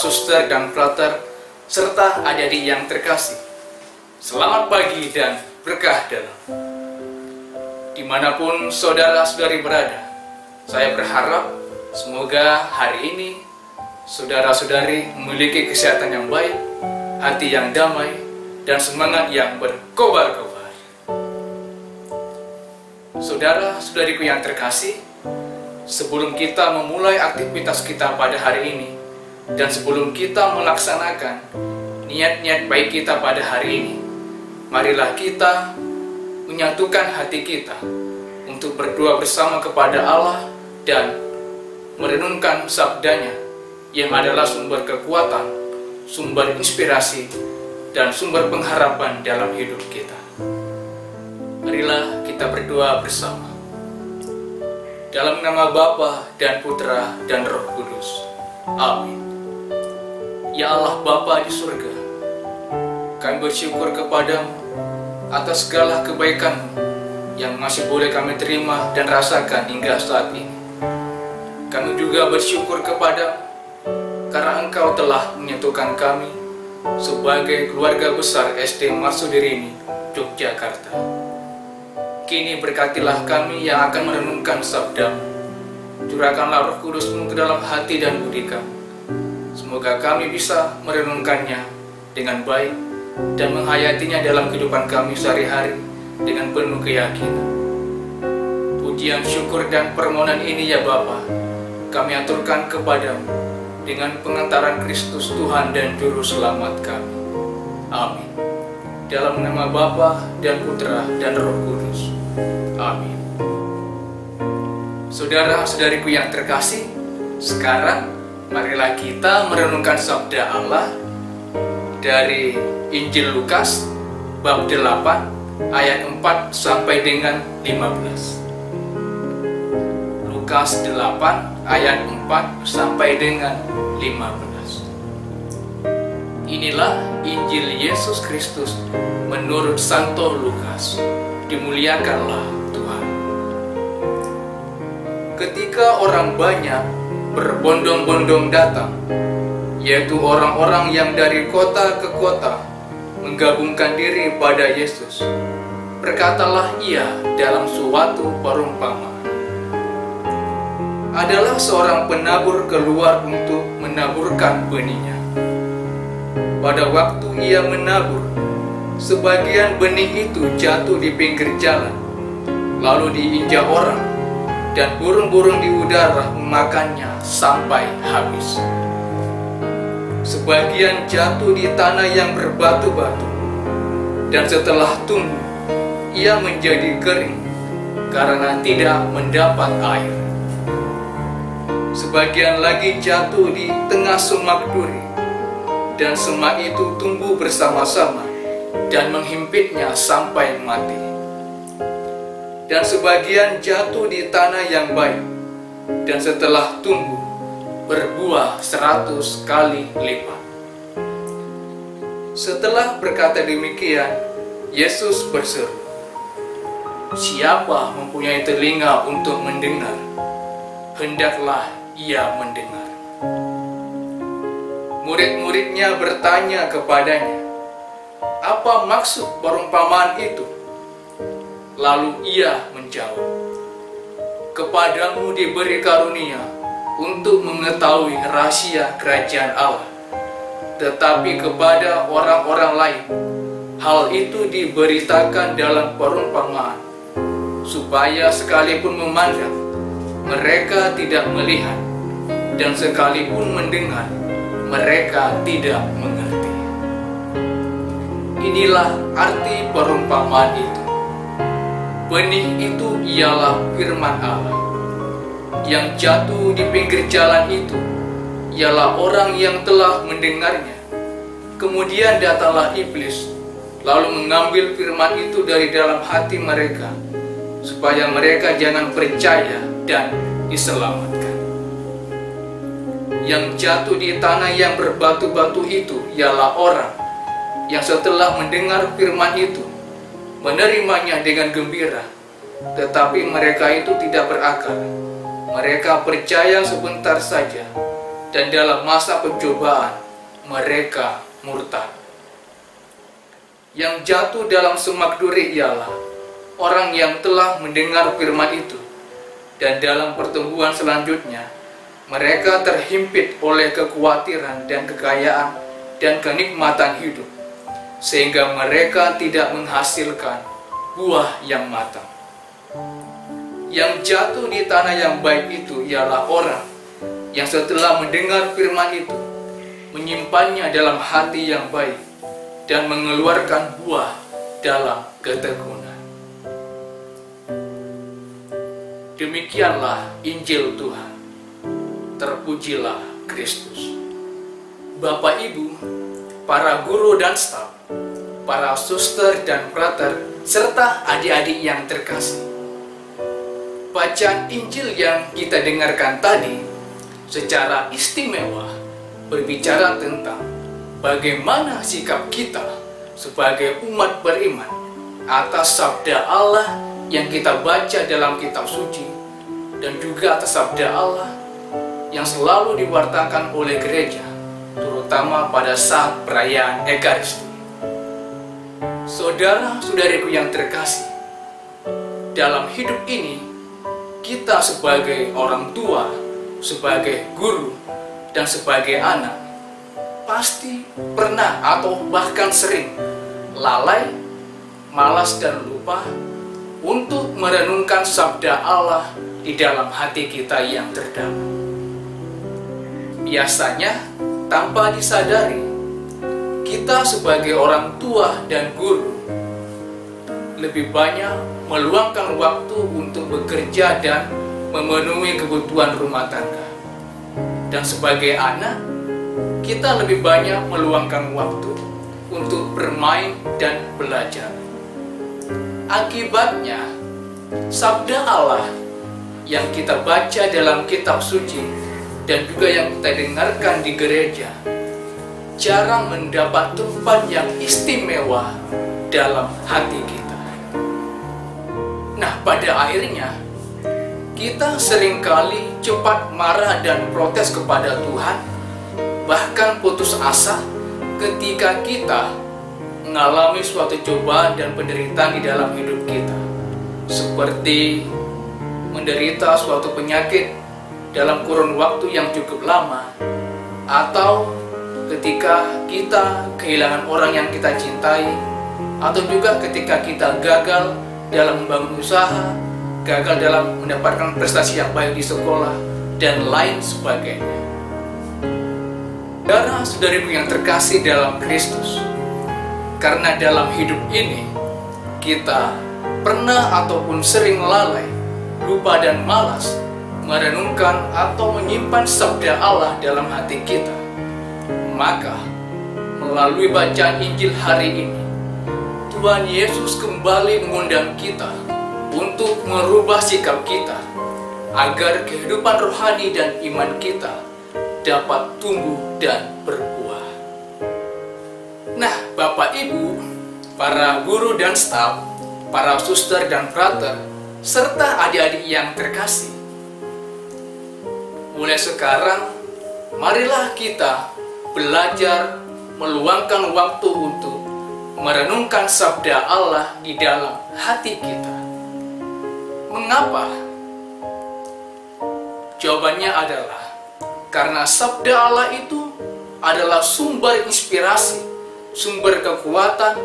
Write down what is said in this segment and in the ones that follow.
suster dan frater, serta adik-adik yang terkasih. Selamat pagi dan berkah dalam. Dimanapun saudara-saudari berada, saya berharap semoga hari ini saudara-saudari memiliki kesehatan yang baik, hati yang damai, dan semangat yang berkobar-kobar. Saudara-saudariku yang terkasih, sebelum kita memulai aktivitas kita pada hari ini, dan sebelum kita melaksanakan niat-niat baik kita pada hari ini, marilah kita menyatukan hati kita untuk berdoa bersama kepada Allah dan merenungkan sabdanya yang adalah sumber kekuatan, sumber inspirasi, dan sumber pengharapan dalam hidup kita. Marilah kita berdoa bersama. Dalam nama Bapa dan Putra dan Roh Kudus. Amin. Ya Allah Bapa di surga, kami bersyukur kepadamu atas segala kebaikan-Mu yang masih boleh kami terima dan rasakan hingga saat ini. Kami juga bersyukur kepadamu karena Engkau telah menyatukan kami sebagai keluarga besar SD Marsudirini, Yogyakarta. Kini berkatilah kami yang akan merenungkan sabda-Mu. Curahkanlah Roh Kudus-Mu ke dalam hati dan budi kami. Semoga kami bisa merenungkannya dengan baik dan menghayatinya dalam kehidupan kami sehari-hari dengan penuh keyakinan. Pujian, syukur, dan permohonan ini ya Bapa, kami aturkan kepadamu dengan pengantaran Kristus Tuhan dan Juru Selamat kami. Amin. Dalam nama Bapa dan Putra dan Roh Kudus. Amin. Saudara-saudariku yang terkasih, sekarang marilah kita merenungkan sabda Allah dari Injil Lukas bab 8 ayat 4 sampai dengan 15. Lukas 8 ayat 4 sampai dengan 15. Inilah Injil Yesus Kristus menurut Santo Lukas. Dimuliakanlah Tuhan. Ketika orang banyak berbondong-bondong datang, yaitu orang-orang yang dari kota ke kota menggabungkan diri pada Yesus, berkatalah ia dalam suatu perumpamaan. Adalah seorang penabur keluar untuk menaburkan benihnya. Pada waktu ia menabur, sebagian benih itu jatuh di pinggir jalan, lalu diinjak orang, dan burung-burung di udara memakannya sampai habis. Sebagian jatuh di tanah yang berbatu-batu, dan setelah tumbuh, ia menjadi kering karena tidak mendapat air. Sebagian lagi jatuh di tengah semak duri, dan semak itu tumbuh bersama-sama dan menghimpitnya sampai mati. Dan sebagian jatuh di tanah yang baik, dan setelah tumbuh berbuah 100 kali lipat. Setelah berkata demikian, Yesus berseru, "Siapa mempunyai telinga untuk mendengar, hendaklah ia mendengar." Murid-muridnya bertanya kepadanya, "Apa maksud perumpamaan itu?" Lalu ia menjawab, "Kepadamu diberi karunia untuk mengetahui rahasia kerajaan Allah, tetapi kepada orang-orang lain hal itu diberitakan dalam perumpamaan, supaya sekalipun memandang mereka tidak melihat, dan sekalipun mendengar mereka tidak mengerti." Inilah arti perumpamaan itu. Benih itu ialah firman Allah. Yang jatuh di pinggir jalan itu ialah orang yang telah mendengarnya. Kemudian datanglah iblis, lalu mengambil firman itu dari dalam hati mereka, supaya mereka jangan percaya dan diselamatkan. Yang jatuh di tanah yang berbatu-batu itu ialah orang yang setelah mendengar firman itu menerimanya dengan gembira, tetapi mereka itu tidak berakar. Mereka percaya sebentar saja dan dalam masa pencobaan mereka murtad. Yang jatuh dalam semak duri ialah orang yang telah mendengar firman itu, dan dalam pertumbuhan selanjutnya mereka terhimpit oleh kekhawatiran dan kekayaan dan kenikmatan hidup, sehingga mereka tidak menghasilkan buah yang matang. Yang jatuh di tanah yang baik itu ialah orang yang setelah mendengar firman itu menyimpannya dalam hati yang baik dan mengeluarkan buah dalam ketekunan. Demikianlah Injil Tuhan. Terpujilah Kristus. Bapak Ibu, para guru dan staf, para suster dan frater, serta adik-adik yang terkasih. Bacaan Injil yang kita dengarkan tadi secara istimewa berbicara tentang bagaimana sikap kita sebagai umat beriman atas sabda Allah yang kita baca dalam kitab suci, dan juga atas sabda Allah yang selalu diwartakan oleh gereja, terutama pada saat perayaan Ekaristi. Saudara-saudariku yang terkasih, dalam hidup ini kita sebagai orang tua, sebagai guru, dan sebagai anak pasti pernah atau bahkan sering lalai, malas, dan lupa untuk merenungkan sabda Allah di dalam hati kita yang terdalam. Biasanya tanpa disadari, kita sebagai orang tua dan guru lebih banyak meluangkan waktu untuk bekerja dan memenuhi kebutuhan rumah tangga. Dan sebagai anak, kita lebih banyak meluangkan waktu untuk bermain dan belajar. Akibatnya, sabda Allah yang kita baca dalam kitab suci dan juga yang kita dengarkan di gereja jarang mendapat tempat yang istimewa dalam hati kita. Nah, pada akhirnya kita seringkali cepat marah dan protes kepada Tuhan, bahkan putus asa ketika kita mengalami suatu cobaan dan penderitaan di dalam hidup kita, seperti menderita suatu penyakit dalam kurun waktu yang cukup lama, atau ketika kita kehilangan orang yang kita cintai, atau juga ketika kita gagal dalam membangun usaha, gagal dalam mendapatkan prestasi yang baik di sekolah, dan lain sebagainya. Saudara-saudariku yang terkasih dalam Kristus, karena dalam hidup ini kita pernah ataupun sering lalai, lupa, dan malas merenungkan atau menyimpan sabda Allah dalam hati kita, maka melalui bacaan Injil hari ini, Tuhan Yesus kembali mengundang kita untuk merubah sikap kita agar kehidupan rohani dan iman kita dapat tumbuh dan berbuah. Nah, Bapak Ibu, para guru dan staf, para suster dan frater, serta adik-adik yang terkasih, mulai sekarang, marilah kita belajar meluangkan waktu untuk merenungkan sabda Allah di dalam hati kita. Mengapa? Jawabannya adalah karena sabda Allah itu adalah sumber inspirasi, sumber kekuatan,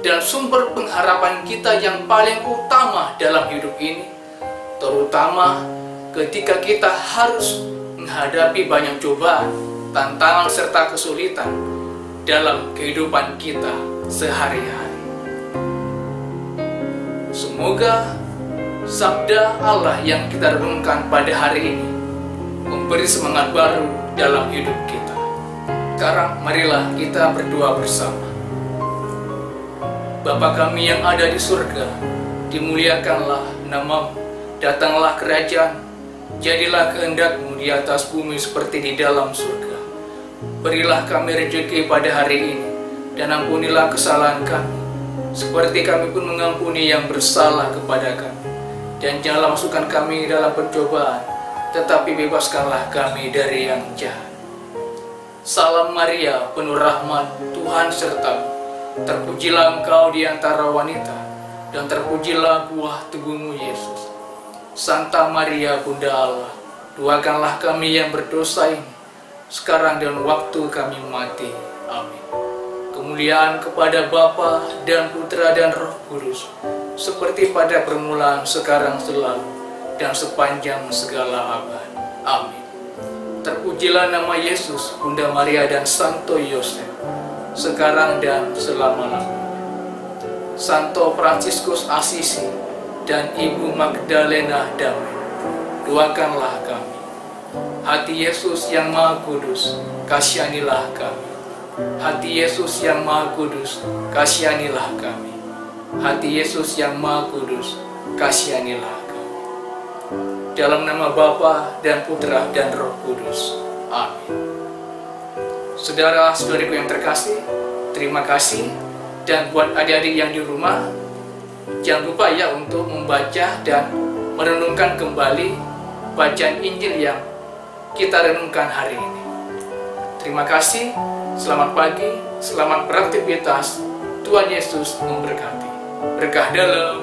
dan sumber pengharapan kita yang paling utama dalam hidup ini, terutama ketika kita harus menghadapi banyak cobaan, tantangan, serta kesulitan dalam kehidupan kita sehari-hari. Semoga sabda Allah yang kita renungkan pada hari ini memberi semangat baru dalam hidup kita. Sekarang marilah kita berdoa bersama. Bapa kami yang ada di surga, dimuliakanlah nama-Mu, datanglah kerajaan, jadilah kehendak-Mu di atas bumi seperti di dalam surga. Berilah kami rezeki pada hari ini, dan ampunilah kesalahan kami, seperti kami pun mengampuni yang bersalah kepada kami. Dan janganlah masukkan kami dalam pencobaan, tetapi bebaskanlah kami dari yang jahat. Salam Maria, penuh rahmat, Tuhan sertamu. Terpujilah engkau di antara wanita, dan terpujilah buah tubuhmu Yesus. Santa Maria, Bunda Allah, doakanlah kami yang berdosa ini, sekarang dan waktu kami mati. Amin. Kemuliaan kepada Bapa dan Putra dan Roh Kudus, seperti pada permulaan, sekarang, selalu, dan sepanjang segala abad. Amin. Terpujilah nama Yesus, Bunda Maria dan Santo Yosef, sekarang dan selama-lamanya. Santo Fransiskus Asisi dan Ibu Magdalena Damai, doakanlah kami. Hati Yesus yang Maha Kudus, kasihanilah kami. Hati Yesus yang Maha Kudus, kasihanilah kami. Hati Yesus yang Maha Kudus, kasihanilah kami. Dalam nama Bapa dan Putra dan Roh Kudus. Amin. Saudara-saudariku yang terkasih, terima kasih. Dan buat adik-adik yang di rumah, jangan lupa ya untuk membaca dan merenungkan kembali bacaan Injil yang kita renungkan hari ini. Terima kasih, selamat pagi, selamat beraktivitas. Tuhan Yesus memberkati. Berkah dalam,